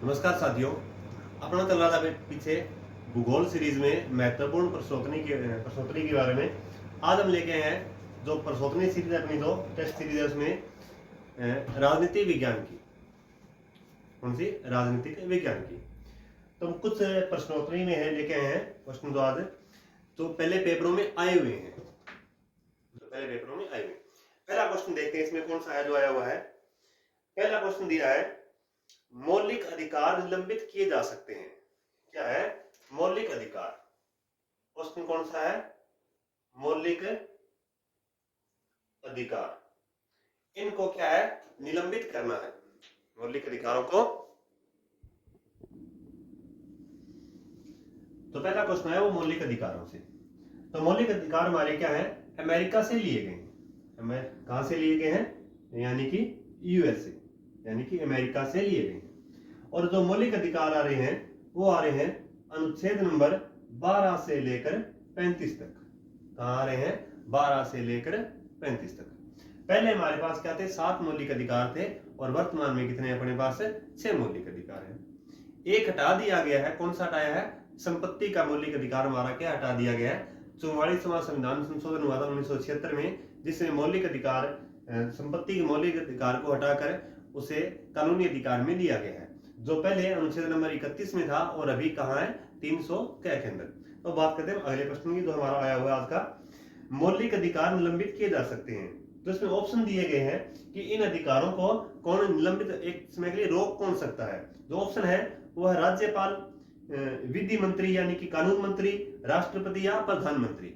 नमस्कार साथियों। अपना चल रहा था पीछे भूगोल सीरीज में महत्वपूर्ण प्रश्नोत्तरी के बारे में। आज हम लेके आए हैं जो प्रश्नोत्तरी सीरीज है अपनी, जो टेस्ट सीरीज है उसमें राजनीति विज्ञान की। कौन सी? राजनीतिक विज्ञान की। तो हम कुछ प्रश्नोत्तरी में है लेके आए हैं क्वेश्चन जो आज तो पहले पेपरों में आए हुए हैं। पहला क्वेश्चन देखते हैं इसमें कौन सा है जो आया हुआ है। पहला क्वेश्चन दिया है, मौलिक अधिकार निलंबित किए जा सकते हैं। क्या है? मौलिक अधिकार। क्वेश्चन कौन सा है? मौलिक अधिकार। इनको क्या है? निलंबित करना है। मौलिक अधिकारों को। तो पहला क्वेश्चन है वो मौलिक अधिकारों से। तो मौलिक अधिकार हमारे क्या है? अमेरिका से लिए गए हैं। कहां से लिए गए हैं? यानी कि यूएसए, यानी कि अमेरिका से लिए गए हैं। और जो मौलिक अधिकार आ रहे हैं वो आ रहे हैं अनुच्छेद नंबर 12 से लेकर 35 तक। कहां आ रहे हैं? 12 से लेकर 35 तक। पहले हमारे पास क्या थे? 7 मौलिक अधिकार थे और वर्तमान में कितने अपने पास? 6 मौलिक अधिकार है। एक हटा दिया गया है। कौन सा हटाया है? संपत्ति का मौलिक अधिकार हमारा क्या हटा दिया गया है? 44वां संविधान संशोधन हुआ था 1976 में, जिसमें मौलिक अधिकार संपत्ति के मौलिक अधिकार को हटाकर उसे कानूनी अधिकार में लिया गया है, जो पहले अनुच्छेद नंबर 31 में था और अभी कहां है? 300 के अंदर। तो बात करते हैं अगले प्रश्न की जो हमारा आया हुआ है आज का। मौलिक अधिकार निलंबित किए जा सकते हैं। तो इसमें ऑप्शन दिए गए हैं कि इन अधिकारों को कौन निलंबित एक समय के लिए रोक कौन सकता है। जो ऑप्शन है वो है राज्यपाल, विधि मंत्री यानी कि कानून मंत्री, राष्ट्रपति या प्रधानमंत्री।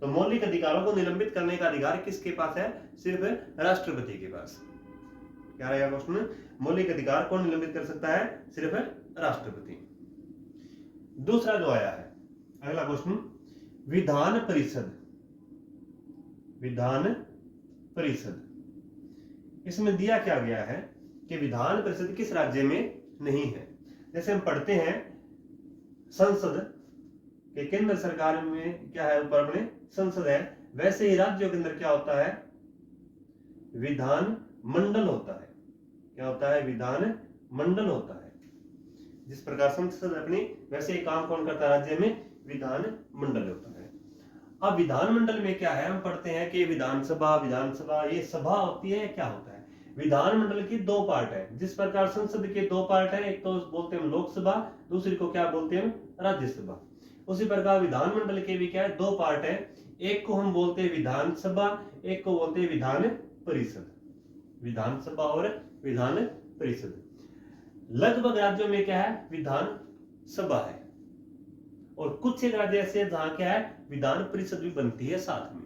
तो मौलिक अधिकारों को निलंबित करने का अधिकार किसके पास है? सिर्फ राष्ट्रपति के पास। क्या रहेगा क्वेश्चन? मौलिक अधिकार कौन निलंबित कर सकता है? सिर्फ राष्ट्रपति। दूसरा जो आया है अगला क्वेश्चन, विधान परिषद। विधान परिषद, इसमें दिया क्या गया है कि विधान परिषद किस राज्य में नहीं है। जैसे हम पढ़ते हैं संसद के केंद्र सरकार में क्या है? ऊपर अपने संसद है, वैसे ही राज्यों के अंदर क्या होता है? विधान मंडल होता है। क्या होता है? विधान मंडल होता है। जिस प्रकार संसद अपनी, वैसे ही काम कौन करता है? राज्य में विधान मंडल होता है। अब विधान मंडल में क्या है? हम पढ़ते हैं कि विधानसभा ये सभा होती है। क्या होता है? विधान मंडल की 2 पार्ट है। जिस प्रकार संसद के 2 पार्ट है, एक तो बोलते हैं लोकसभा, दूसरी को क्या बोलते हैं? राज्यसभा। उसी प्रकार विधान मंडल के भी क्या है? 2 पार्ट है। एक को हम बोलते हैं विधानसभा, एक को बोलते हैं विधान परिषद। विधानसभा और विधान परिषद। लगभग राज्यों में क्या है? विधान सभा है और कुछ एक राज्य ऐसे जहां क्या है? विधान परिषद भी बनती है साथ में।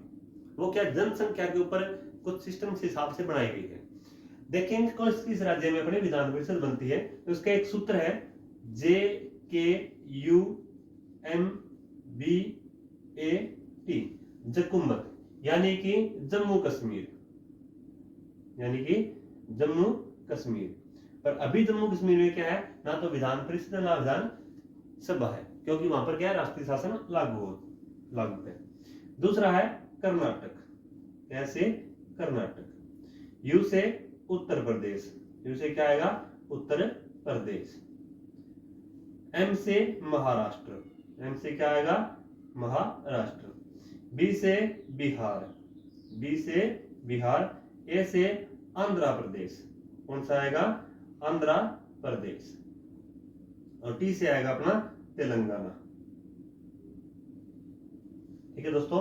वो क्या? जनसंख्या के ऊपर कुछ सिस्टम के हिसाब से बनाई गई है। देखेंगे कौन किस राज्य में अपने विधान परिषद बनती है। तो उसका एक सूत्र है JKUMBAT, जकुमत, यानी कि जम्मू कश्मीर। यानी कि जम्मू कश्मीर। पर अभी जम्मू कश्मीर में क्या है? ना तो विधान परिषद ना विधान सभा है, क्योंकि वहां पर क्या है? राष्ट्रीय शासन लागू है। दूसरा है कर्नाटक। कैसे? कर्नाटक। यू से उत्तर प्रदेश। यू से क्या आएगा? उत्तर प्रदेश। एम से महाराष्ट्र। एम से क्या आएगा? महाराष्ट्र। बी से बिहार। बी से बिहार। ए से आंध्र प्रदेश। कौन सा आएगा? आंध्र प्रदेश। और टी से आएगा अपना तेलंगाना। ठीक है दोस्तों,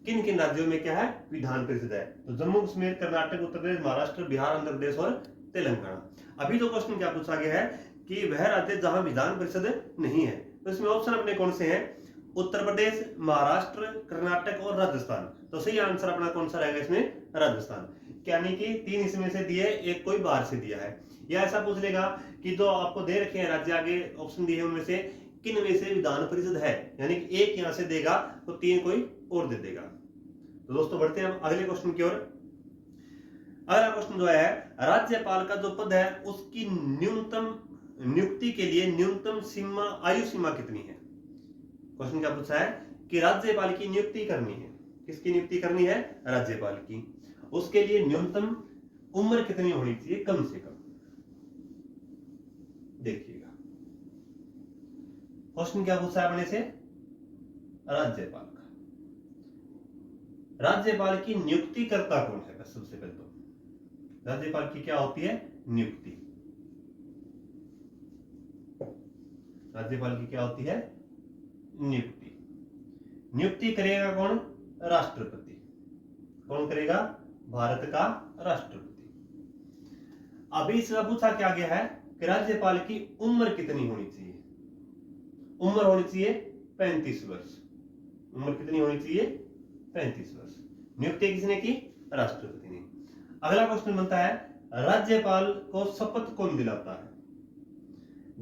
किन किन राज्यों में क्या है? विधान परिषद है। तो जम्मू कश्मीर, कर्नाटक, उत्तर प्रदेश, महाराष्ट्र, बिहार, आंध्र प्रदेश और तेलंगाना। अभी तो क्वेश्चन क्या पूछा गया है कि वह राज्य जहां विधान परिषद नहीं है। तो इसमें ऑप्शन अपने कौन से हैं? उत्तर प्रदेश, महाराष्ट्र, कर्नाटक और राजस्थान। तो सही आंसर अपना कौन सा रहेगा इसमें? राजस्थान। यानी कि 3 इसमें से दिए, एक कोई बाहर से दिया है। या ऐसा पूछ लेगा कि जो आपको दे रखे हैं राज्य, आगे ऑप्शन दिए हैं उनमें से किन में से विधान परिषद है, यानी कि एक यहां से देगा तो 3 कोई और दे देगा। तो दोस्तों बढ़ते हैं हम अगले क्वेश्चन की ओर। अगला क्वेश्चन जो है, राज्यपाल का जो पद है उसकी न्यूनतम नियुक्ति के लिए न्यूनतम सीमा, आयु सीमा कितनी है? क्वेश्चन क्या पूछा है कि राज्यपाल की नियुक्ति करनी है। किसकी नियुक्ति करनी है? राज्यपाल की। उसके लिए न्यूनतम उम्र कितनी होनी चाहिए? कम से कम। देखिएगा। क्वेश्चन क्या पूछा है अपने से? राज्यपाल का। राज्यपाल की नियुक्ति करता कौन है? बस सबसे पहले तो राज्यपाल की क्या होती है? नियुक्ति। राज्यपाल की क्या होती है? नियुक्ति। नियुक्ति करेगा कौन? राष्ट्रपति। कौन करेगा? भारत का राष्ट्रपति। अभी इसमें पूछा क्या गया है कि राज्यपाल की उम्र कितनी होनी चाहिए? उम्र होनी चाहिए 35 वर्ष। उम्र कितनी होनी चाहिए? 35 वर्ष। नियुक्ति किसने की? राष्ट्रपति ने। अगला क्वेश्चन बनता है, राज्यपाल को शपथ कौन दिलाता है?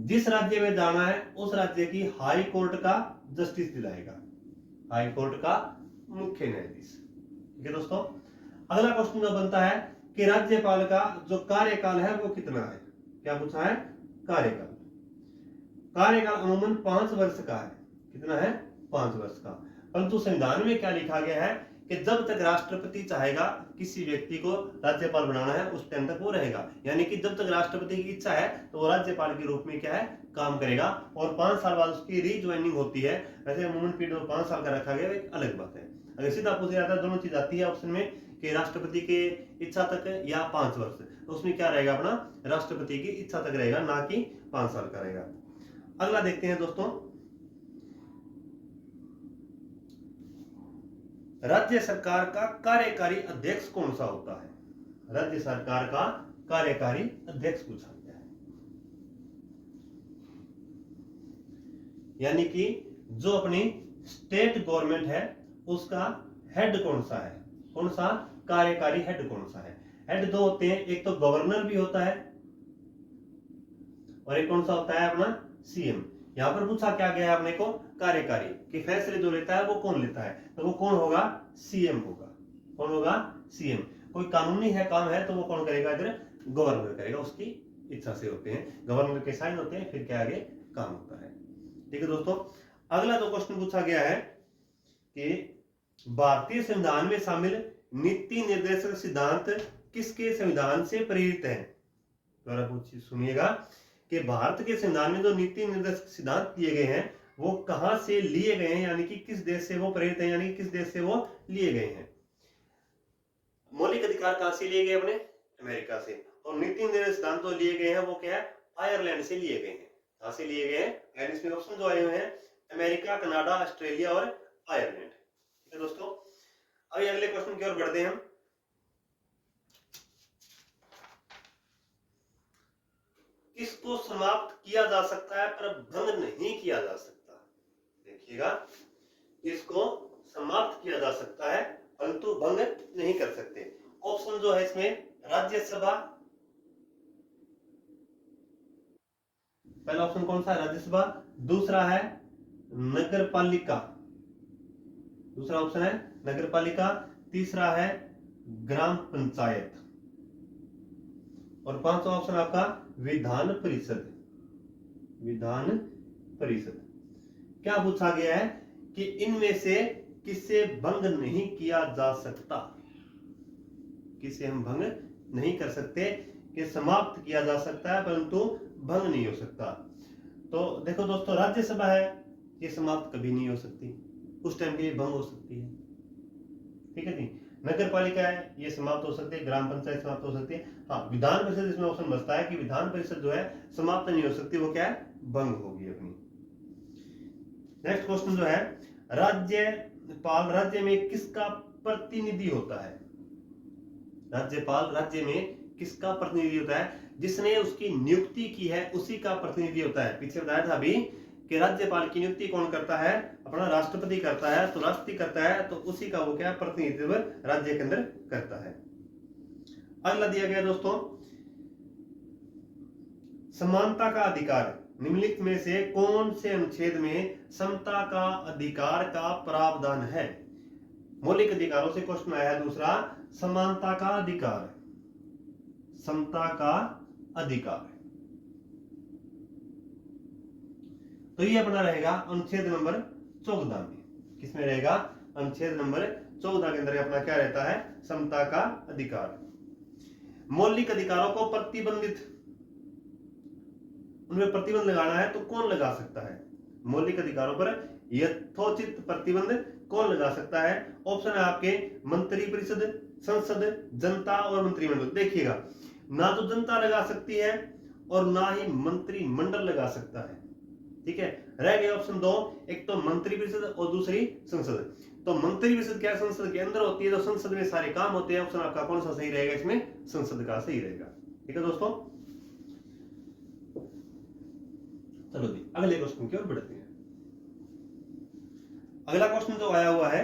जिस राज्य में जाना है उस राज्य की हाई कोर्ट का जस्टिस दिलाएगा, हाई कोर्ट का मुख्य न्यायाधीश। ठीक है दोस्तों। अगला क्वेश्चन बनता है कि राज्यपाल का जो कार्यकाल है वो कितना है? क्या पूछा है? कार्यकाल। कार्यकाल अमूमन 5 वर्ष का है। कितना है? 5 वर्ष का। परंतु संविधान में क्या लिखा गया है कि जब तक राष्ट्रपति चाहेगा किसी व्यक्ति को राज्यपाल बनाना है उस टाइम तक वो रहेगा। यानी कि जब तक राष्ट्रपति की इच्छा है तो वो राज्यपाल के रूप में क्या है? काम करेगा। और 5 साल बाद उसकी रीज्वाइनिंग होती है। वैसे अमूमन पीरियड 5 साल का रखा गया, एक अलग बात है। अगर सीधा पूछा जाता है, दोनों चीज आती है ऑप्शन में कि राष्ट्रपति की इच्छा तक या 5 वर्ष, तो उसमें क्या रहेगा? अपना राष्ट्रपति की इच्छा तक रहेगा, ना कि 5 साल का रहेगा। अगला देखते हैं दोस्तों, राज्य सरकार का कार्यकारी अध्यक्ष कौन सा होता है? राज्य सरकार का कार्यकारी अध्यक्ष पूछा गया है। यानी कि जो अपनी स्टेट गवर्नमेंट है उसका हेड कौन सा है? कौन सा कार्यकारी हेड कौन सा है? हेड दो होते हैं, एक तो गवर्नर भी होता है और एक कौन सा होता है? अपना सीएम। यहां पर पूछा क्या गया है अपने को? कार्यकारी कि फैसले जो लेता है वो कौन लेता है? तो वो कौन होगा? सीएम होगा। कौन होगा? सीएम। कोई कानूनी है काम है तो वो कौन करेगा? इधर गवर्नर करेगा, उसकी इच्छा से होते हैं, गवर्नर के साइन होते हैं, फिर क्या आगे काम होता है। ठीक है दोस्तों। अगला जो क्वेश्चन पूछा गया है कि भारतीय संविधान में शामिल नीति निर्देशक सिद्धांत किसके संविधान से प्रेरित है? दोबारा पूछिए, सुनिएगा कि भारत के संविधान में जो नीति निर्देशक सिद्धांत दिए गए हैं वो कहां से लिए गए हैं? यानी कि किस देश से वो प्रेरित है, यानी किस देश से वो लिए गए हैं? मौलिक अधिकार कहां से लिए गए? अपने अमेरिका से। और नीति निर्देशक सिद्धांत जो लिए गए हैं वो क्या है? आयरलैंड से लिए गए हैं। कहां से लिए गए हैं? एंड इसमें ऑप्शन जो आए हुए हैं अमेरिका, कनाडा, ऑस्ट्रेलिया और आयरलैंड। ठीक है दोस्तों। अभी अगले क्वेश्चन की ओर बढ़ते हैं हम। किसको समाप्त किया जा सकता है पर भंग नहीं किया जा सकता? देखिएगा, इसको समाप्त किया जा सकता है परंतु भंग नहीं कर सकते। ऑप्शन जो है इसमें राज्यसभा, पहला ऑप्शन कौन सा है? राज्यसभा। दूसरा है नगरपालिका, दूसरा ऑप्शन है नगरपालिका। तीसरा है ग्राम पंचायत और पांचवा ऑप्शन आपका विधान परिषद। विधान परिषद। क्या पूछा गया है कि इनमें से किसे भंग नहीं किया जा सकता? किसे हम भंग नहीं कर सकते, कि समाप्त किया जा सकता है परंतु भंग नहीं हो सकता। तो देखो दोस्तों, राज्यसभा है ये समाप्त कभी नहीं हो सकती, उस टाइम के लिए भंग हो सकती है। ठीक है जी। नगर पालिका है ये समाप्त हो सकती है, ग्राम पंचायत समाप्त हो सकती है। हाँ, विधान परिषद इसमें ऑप्शन बचता है कि विधान परिषद जो है समाप्त नहीं हो सकती, वो क्या है? भंग होगी अपनी। नेक्स्ट क्वेश्चन जो है, राज्यपाल राज्य में किसका प्रतिनिधि होता है? राज्यपाल राज्य में किसका प्रतिनिधि होता है? जिसने उसकी नियुक्ति की है उसी का प्रतिनिधि होता है। पीछे बताया था अभी कि राज्यपाल की नियुक्ति कौन करता है? अपना राष्ट्रपति करता है। तो राष्ट्रपति करता है तो उसी का वो क्या प्रतिनिधित्व राज्य के अंदर करता है। अगला दिया गया दोस्तों, समानता का अधिकार निम्नलिखित में से कौन से अनुच्छेद में समता का अधिकार का प्रावधान है? मौलिक अधिकारों से क्वेश्चन आया है दूसरा, समानता का अधिकार, समता का अधिकार। तो ये अपना रहेगा अनुच्छेद नंबर 14 में। किसमें रहेगा? अनुच्छेद नंबर 14 के अंदर अपना क्या रहता है? समता का अधिकार। मौलिक अधिकारों को प्रतिबंधित उनमें प्रतिबंध लगाना है तो कौन लगा सकता है? मौलिक अधिकारों पर यथोचित प्रतिबंध कौन लगा सकता है? ऑप्शन है आपके मंत्रिपरिषद, संसद, जनता और मंत्रिमंडल। देखिएगा, ना तो जनता लगा सकती है और ना ही मंत्रिमंडल लगा सकता है। ठीक है, रह गए ऑप्शन दो, एक तो मंत्रिपरिषद और दूसरी संसद। तो मंत्रिपरिषद क्या संसद के अंदर होती है, तो संसद में सारे काम होते हैं। ऑप्शन आपका कौन सा सही रहेगा इसमें? संसद का सही रहेगा। ठीक है दोस्तों, चलो जी अगले क्वेश्चन की ओर बढ़ते हैं। अगला क्वेश्चन जो आया हुआ है,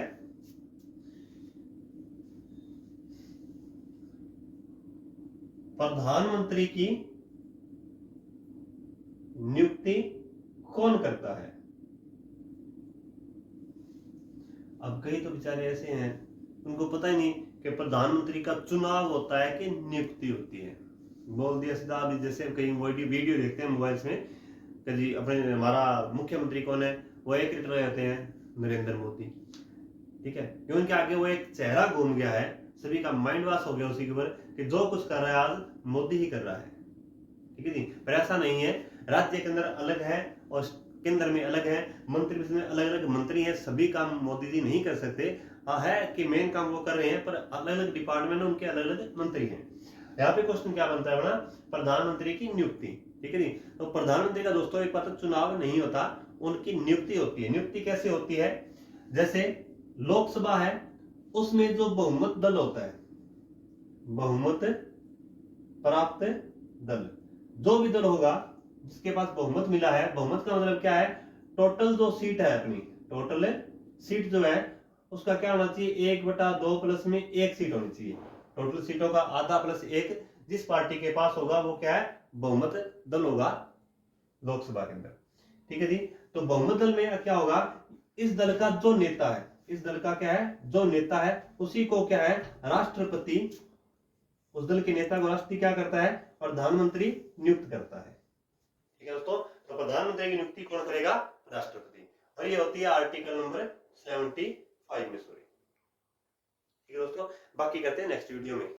प्रधानमंत्री की नियुक्ति कौन करता है? अब कई तो बेचारे ऐसे हैं उनको पता ही नहीं कि प्रधानमंत्री का चुनाव होता है कि नियुक्ति होती है। बोल दिया सीधा। अभी जैसे कई वीडियो देखते हैं मोबाइल में कि जी अपने हमारा मुख्यमंत्री कौन है, वो एक लीटर रहते हैं नरेंद्र मोदी। ठीक है, क्यों? उनके आगे वो एक चेहरा घूम गया है, सभी का माइंड वॉश हो गया उसी के ऊपर कि जो कुछ कर रहा है आज मोदी ही कर रहा है। ठीक है जी, पर ऐसा नहीं है। राज्य के अंदर अलग है और केंद्र में अलग है, मंत्रिपरिषद में अलग अलग मंत्री हैं, सभी काम मोदी जी नहीं कर सकते। हाँ है कि मेन काम वो कर रहे हैं, पर अलग अलग डिपार्टमेंट में उनके अलग अलग मंत्री हैं। यहाँ पे क्वेश्चन क्या बनता है अपना? प्रधानमंत्री की नियुक्ति। ठीक है जी, तो प्रधानमंत्री का दोस्तों एक बात, चुनाव नहीं होता, उनकी नियुक्ति होती है। नियुक्ति कैसे होती है? जैसे लोकसभा है, उसमें जो बहुमत दल होता है, बहुमत प्राप्त दल, जो भी दल होगा जिसके पास बहुमत मिला है, बहुमत का मतलब क्या है? टोटल जो सीट है अपनी, टोटल सीट जो है उसका क्या होना चाहिए? 1/2 प्लस में 1 सीट होनी चाहिए। टोटल सीटों का आधा प्लस 1 जिस पार्टी के पास होगा वो क्या है? बहुमत दल होगा लोकसभा के अंदर। ठीक है जी, तो बहुमत दल में क्या होगा? इस दल का जो नेता है, इस दल का क्या है? जो नेता है उसी को क्या है? राष्ट्रपति, उस दल के नेता को राष्ट्रपति क्या करता है? प्रधानमंत्री नियुक्त करता है। ठीक है दोस्तों, तो प्रधानमंत्री की नियुक्ति कौन करेगा? राष्ट्रपति। और ये होती है आर्टिकल नंबर 75 में। सॉरी। ठीक है दोस्तों, बाकी करते हैं नेक्स्ट वीडियो में।